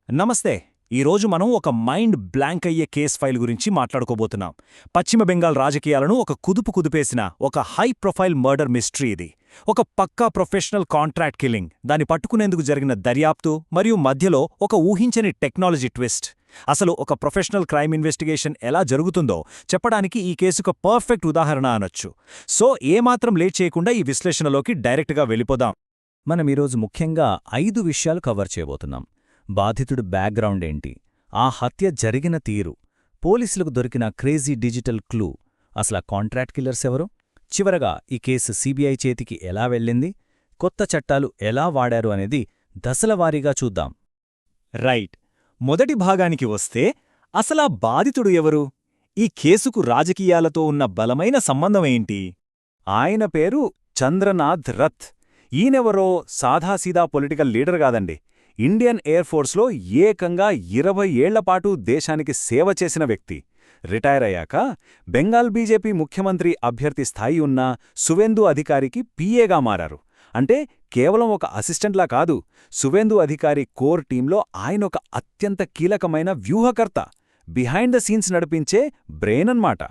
నమస్తే. ఈరోజు మనం ఒక మైండ్ బ్లాంక్ అయ్యే కేస్ ఫైల్ గురించి మాట్లాడుకోబోతున్నాం. పశ్చిమ బెంగాల్ రాజకీయాలను ఒక కుదుపేసిన ఒక హై ప్రొఫైల్ మర్డర్ మిస్టరీ ఇది. ఒక పక్కా ప్రొఫెషనల్ కాంట్రాక్ట్ కిల్లింగ్, దాన్ని పట్టుకునేందుకు జరిగిన దర్యాప్తు మరియు మధ్యలో ఒక ఊహించని టెక్నాలజీ ట్విస్ట్. అసలు ఒక ప్రొఫెషనల్ క్రైమ్ ఇన్వెస్టిగేషన్ ఎలా జరుగుతుందో చెప్పడానికి ఈ కేసుకు పర్ఫెక్ట్ ఉదాహరణ అనొచ్చు. సో ఏమాత్రం లేట్ చేయకుండా ఈ విశ్లేషణలోకి డైరెక్ట్గా వెళ్ళిపోదాం. మనం ఈరోజు ముఖ్యంగా 5 విషయాలు కవర్ చేయబోతున్నాం. బాధితుడు బ్యాక్గ్రౌండ్ ఏంటి, ఆ హత్య జరిగిన తీరు, పోలీసులకు దొరికిన క్రేజీ డిజిటల్ క్లూ, అసలు కాంట్రాక్ట్ కిల్లర్స్ ఎవరు, చివరగా ఈ కేసు సిబిఐ చేతికి ఎలా వెళ్ళింది, కొత్త చట్టాలు ఎలా వాడారు అనేది దశలవారీగా చూద్దాం. రైట్. మొదటి భాగానికి వస్తే అసలా బాధితుడు ఎవరు? ఈ కేసుకు రాజకీయాలతో ఉన్న బలమైన సంబంధమేంటి? ఆయన పేరు చంద్రనాథ్ రథ్. ఈయనెవరో సాదాసీదా పొలిటికల్ లీడర్ కాదండి. ఇండియన్ ఎయిర్ ఫోర్స్లో ఏకంగా 20 ఏళ్లపాటు దేశానికి సేవ చేసిన వ్యక్తి. రిటైర్ అయ్యాక బెంగాల్ బీజేపీ ముఖ్యమంత్రి అభ్యర్థి స్థాయి ఉన్న సువేందు అధికారికి పీఏగా మారారు. అంటే కేవలం ఒక అసిస్టెంట్లా కాదు, సువేందు అధికారి కోర్ టీంలో ఆయనొక అత్యంత కీలకమైన వ్యూహకర్త, బిహైండ్ ద సీన్స్ నడిపించే బ్రెయిన్ అన్నమాట.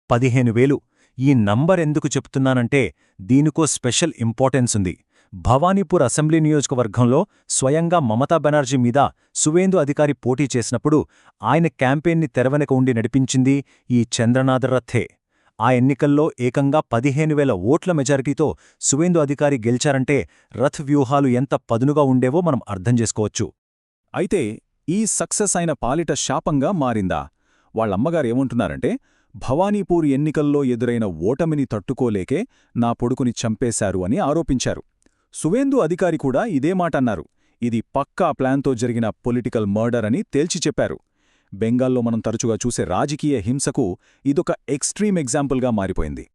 15,000. ఈ నంబర్ ఎందుకు చెప్తున్నానంటే దీనికో స్పెషల్ ఇంపార్టెన్స్ ఉంది. భవానీపూర్ అసెంబ్లీ నియోజకవర్గంలో స్వయంగా మమతా బెనర్జీ మీద సువేందు అధికారి పోటీ చేసినప్పుడు ఆయన క్యాంపెయిన్ని తెరవెనక ఉండి నడిపించింది ఈ చంద్రనాథ్ రథే. ఆ ఎన్నికల్లో ఏకంగా 15,000 ఓట్ల మెజారిటీతో సువేందు అధికారి గెలిచారంటే రథ్ వ్యూహాలు ఎంత పదునుగా ఉండేవో మనం అర్థం చేసుకోవచ్చు. అయితే ఈ సక్సెస్ అయిన పాలిట శాపంగా మారిందా? వాళ్ళమ్మగారేమంటున్నారంటే, భవానీపూర్ ఎన్నికల్లో ఎదురైన ఓటమిని తట్టుకోలేకే నా పొడుకుని చంపేశారు అని ఆరోపించారు. సువేందు అధికారి కూడా ఇదే మాటన్నారు. ఇది పక్కా ప్లాన్తో జరిగిన పొలిటికల్ మర్డర్ అని తేల్చి చెప్పారు. బెంగాల్లో మనం తరచుగా చూసే రాజకీయ హింసకు ఇదొక ఎక్స్ట్రీమ్ ఎగ్జాంపుల్గా మారిపోయింది.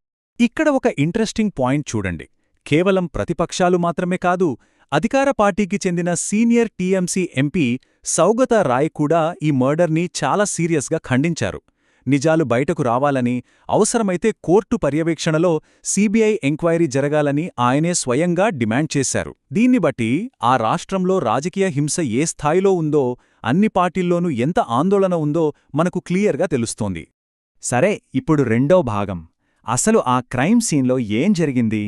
ఇక్కడ ఒక ఇంట్రెస్టింగ్ పాయింట్ చూడండి. కేవలం ప్రతిపక్షాలు మాత్రమే కాదు, అధికార పార్టీకి చెందిన senior TMC MP Saugata Roy కూడా ఈ మర్డర్ని చాలా సీరియస్గా ఖండించారు. నిజాలు బయటకు రావాలని, అవసరమైతే కోర్టు పర్యవేక్షణలో సీబీఐ ఎంక్వైరీ జరగాలని ఆయనే స్వయంగా డిమాండ్ చేశారు. దీన్ని బట్టి ఆ రాష్ట్రంలో రాజకీయ హింస ఏ స్థాయిలో ఉందో, అన్ని పార్టీల్లోనూ ఎంత ఆందోళన ఉందో మనకు క్లియర్గా తెలుస్తోంది. సరే, ఇప్పుడు రెండో భాగం. అసలు ఆ క్రైమ్ సీన్లో ఏం జరిగింది?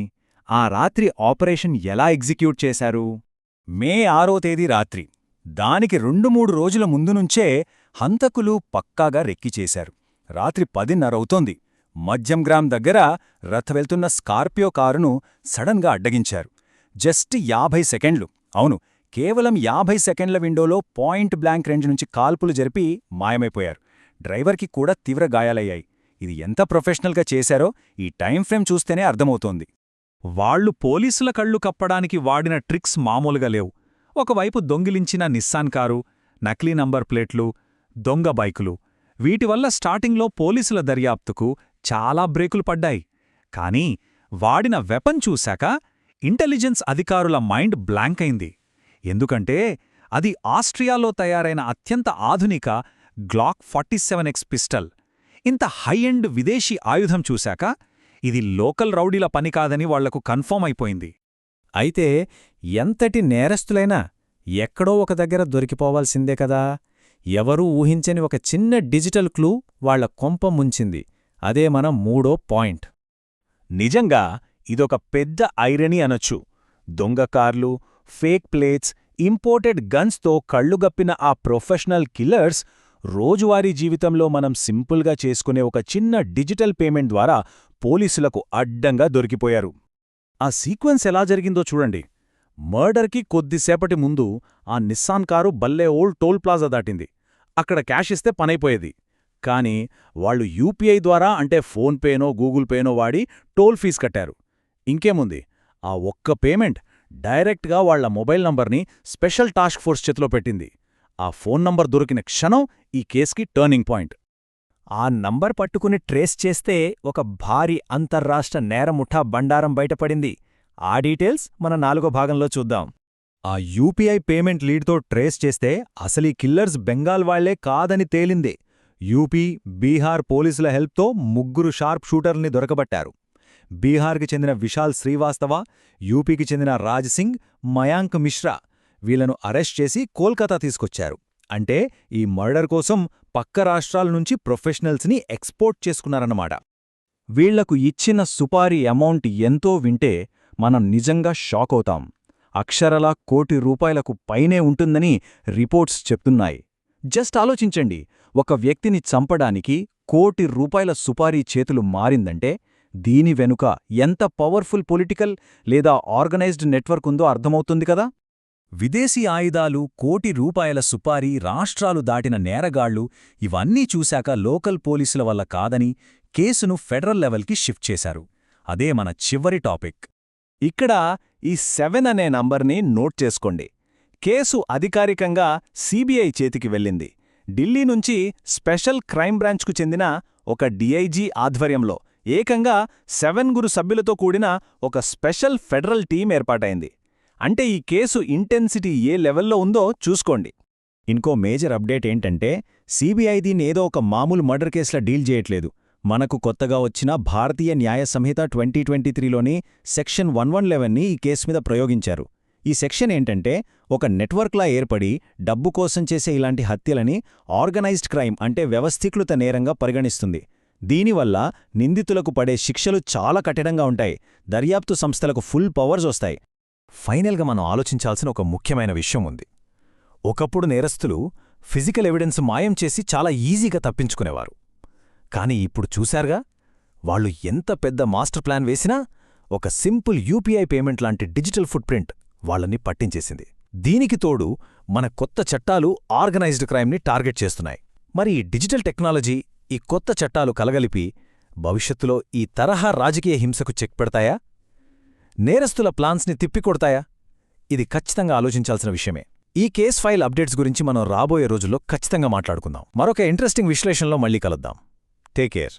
ఆ రాత్రి ఆపరేషన్ ఎలా ఎగ్జిక్యూట్ చేశారు? మే 6వ తేదీ రాత్రి, దానికి 2-3 రోజుల ముందునుంచే హంతకులు పక్కాగా రెక్కిచేశారు. రాత్రి 10:30 అవుతోంది. మధ్యంగ్రామ్ దగ్గర రథ్ వెళ్తున్న స్కార్పియో కారును సడన్గా అడ్డగించారు. జస్ట్ 50 సెకండ్లు, అవును, కేవలం 50 సెకండ్ల విండోలో పాయింట్ బ్లాంక్ రేంజ్ నుంచి కాల్పులు జరిపి మాయమైపోయారు. డ్రైవర్కి కూడా తీవ్ర గాయాలయ్యాయి. ఇది ఎంత ప్రొఫెషనల్గా చేశారో ఈ టైం ఫ్రేమ్ చూస్తేనే అర్థమవుతోంది. వాళ్లు పోలీసుల కళ్ళు కప్పడానికి వాడిన ట్రిక్స్ మామూలుగా లేవు. ఒకవైపు దొంగిలించిన నిస్సాన్ కారు, నకిలీ నంబర్ ప్లేట్లు, దొంగ బైకులు, వీటివల్ల స్టార్టింగ్లో పోలీసుల దర్యాప్తుకు చాలా బ్రేకులు పడ్డాయి. కానీ వాడిన వెపన్ చూశాక ఇంటెలిజెన్స్ అధికారుల మైండ్ బ్లాంక్ అయింది. ఎందుకంటే అది ఆస్ట్రియాలో తయారైన అత్యంత ఆధునిక గ్లాక్ 47X పిస్టల్. ఇంత హై ఎండ్ విదేశీ ఆయుధం చూశాక ఇది లోకల్ రౌడీల పని కాదని వాళ్లకు కన్ఫర్మ్ అయిపోయింది. అయితే ఎంతటి నేరస్తులైనా ఎక్కడో ఒక దగ్గర దొరికిపోవాల్సిందే కదా. ఎవరూ ఊహించని ఒక చిన్న డిజిటల్ క్లూ వాళ్ల కొంప ముంచింది. అదే మన మూడో పాయింట్. నిజంగా ఇదొక పెద్ద ఐరనీ అనొచ్చు. దొంగ కార్లు, ఫేక్ ప్లేట్స్, ఇంపోర్టెడ్ గన్స్తో కళ్లుగప్పిన ఆ ప్రొఫెషనల్ కిల్లర్స్ రోజువారీ జీవితంలో మనం సింపుల్గా చేసుకునే ఒక చిన్న డిజిటల్ పేమెంట్ ద్వారా పోలీసులకు అడ్డంగా దొరికిపోయారు. ఆ సీక్వెన్స్ ఎలా జరిగిందో చూడండి. మర్డర్కి కొద్దిసేపటి ముందు ఆ నిస్సాన్ కారు భలే ఓల్డ్ టోల్ ప్లాజా దాటింది. అక్కడ క్యాష్ ఇస్తే పనైపోయేది. కానీ వాళ్లు యూపీఐ ద్వారా, అంటే ఫోన్పేనో గూగుల్ పేనో వాడి టోల్ ఫీజు కట్టారు. ఇంకేముంది, ఆ ఒక్క పేమెంట్ డైరెక్ట్గా వాళ్ల మొబైల్ నంబర్ని స్పెషల్ టాస్క్ ఫోర్స్ చేతిలో పెట్టింది. ఆ ఫోన్ నంబర్ దొరికిన క్షణం ఈ కేసుకి టర్నింగ్ పాయింట్. ఆ నంబర్ పట్టుకుని ట్రేస్ చేస్తే ఒక భారీ అంతర్రాష్ట్ర నేరముఠా బండారం బయటపడింది. ఆ డీటెయిల్స్ మన 4వ భాగంలో చూద్దాం. ఆ యూపీఐ పేమెంట్ లీడ్తో ట్రేస్ చేస్తే అసలీ కిల్లర్స్ బెంగాల్ వాళ్లే కాదని తేలిందే. యూపీ, బీహార్ పోలీసుల హెల్ప్తో 3 షార్ప్ షూటర్ల్ని దొరకబట్టారు. బీహార్కి చెందిన విశాల్ శ్రీవాస్తవ, యూపీకి చెందిన రాజ్ సింగ్, మయాంక్ మిశ్రా వీళ్లను అరెస్ట్ చేసి కోల్కతా తీసుకొచ్చారు. అంటే ఈ మర్డర్ కోసం పక్క రాష్ట్రాల నుంచి ప్రొఫెషనల్స్ని ఎక్స్పోర్ట్ చేసుకున్నారన్నమాట. వీళ్లకు ఇచ్చిన సుపారీ అమౌంట్ ఎంతో వింటే మనం నిజంగా షాక్ అవుతాం. అక్షరాలా ₹1,00,00,000 పైనే ఉంటుందని రిపోర్ట్స్ చెప్తున్నాయి. జస్ట్ ఆలోచించండి, ఒక వ్యక్తిని చంపడానికి ₹1,00,00,000 సుపారీ చేతులు మారిందంటే దీని వెనుక ఎంత పవర్ఫుల్ పొలిటికల్ లేదా ఆర్గనైజ్డ్ నెట్వర్క్ ఉందో అర్థమవుతుంది కదా. విదేశీ ఆయుధాలు, ₹1,00,00,000 సుపారీ, రాష్ట్రాలు దాటిన నేరగాళ్లు ఇవన్నీ చూశాక లోకల్ పోలీసుల వల్ల కాదని కేసును ఫెడరల్ లెవెల్కి షిఫ్ట్ చేశారు. అదే మన చివరి టాపిక్. ఇక్కడ ఈ 7 అనే నంబర్ని నోట్ చేసుకోండి. కేసు అధికారికంగా సిబిఐ చేతికి వెళ్ళింది. ఢిల్లీ నుంచి స్పెషల్ క్రైమ్ బ్రాంచ్కు చెందిన ఒక డిఐజీ ఆధ్వర్యంలో ఏకంగా 7 సభ్యులతో కూడిన ఒక స్పెషల్ ఫెడరల్ టీం ఏర్పాటైంది. అంటే ఈ కేసు ఇంటెన్సిటీ ఏ లెవెల్లో ఉందో చూసుకోండి. ఇంకో మేజర్ అప్డేట్ ఏంటంటే సిబిఐ దీన్ని ఏదో ఒక మామూలు మర్డర్ కేసులా డీల్ చేయట్లేదు. మనకు కొత్తగా వచ్చిన భారతీయ న్యాయ సంహిత 2023లోని సెక్షన్ 1111ని ఈ కేసు మీద ప్రయోగించారు. ఈ సెక్షన్ ఏంటంటే ఒక నెట్వర్క్లా ఏర్పడి డబ్బు కోసం చేసే ఇలాంటి హత్యలని ఆర్గనైజ్డ్ క్రైమ్ అంటే వ్యవస్థీకృత నేరంగా పరిగణిస్తుంది. దీనివల్ల నిందితులకు పడే శిక్షలు చాలా కఠినంగా ఉంటాయి. దర్యాప్తు సంస్థలకు ఫుల్ పవర్స్ వస్తాయి. ఫైనల్గా మనం ఆలోచించాల్సిన ఒక ముఖ్యమైన విషయం ఉంది. ఒకప్పుడు నేరస్తులు ఫిజికల్ ఎవిడెన్స్ మాయం చేసి చాలా ఈజీగా తప్పించుకునేవారు. కానీ ఇప్పుడు చూశారుగా, వాళ్ళు ఎంత పెద్ద మాస్టర్ ప్లాన్ వేసినా ఒక సింపుల్ యూపీఐ పేమెంట్ లాంటి డిజిటల్ ఫుట్ ప్రింట్ వాళ్ళని పట్టించేసింది. దీనికి తోడు మన కొత్త చట్టాలు ఆర్గనైజ్డ్ క్రైమ్ని టార్గెట్ చేస్తున్నాయి. మరి ఈ డిజిటల్ టెక్నాలజీ, ఈ కొత్త చట్టాలు కలగలిపి భవిష్యత్తులో ఈ తరహా రాజకీయ హింసకు చెక్ పెడతాయా? నేరస్తుల ప్లాన్స్ని తిప్పికొడతాయా? ఇది ఖచ్చితంగా ఆలోచించాల్సిన విషయమే. ఈ కేస్ ఫైల్ అప్డేట్స్ గురించి మనం రాబోయే రోజుల్లో ఖచ్చితంగా మాట్లాడుకుందాం. మరొక ఇంట్రెస్టింగ్ విశ్లేషణలో మళ్ళీ కలుద్దాం. Take care.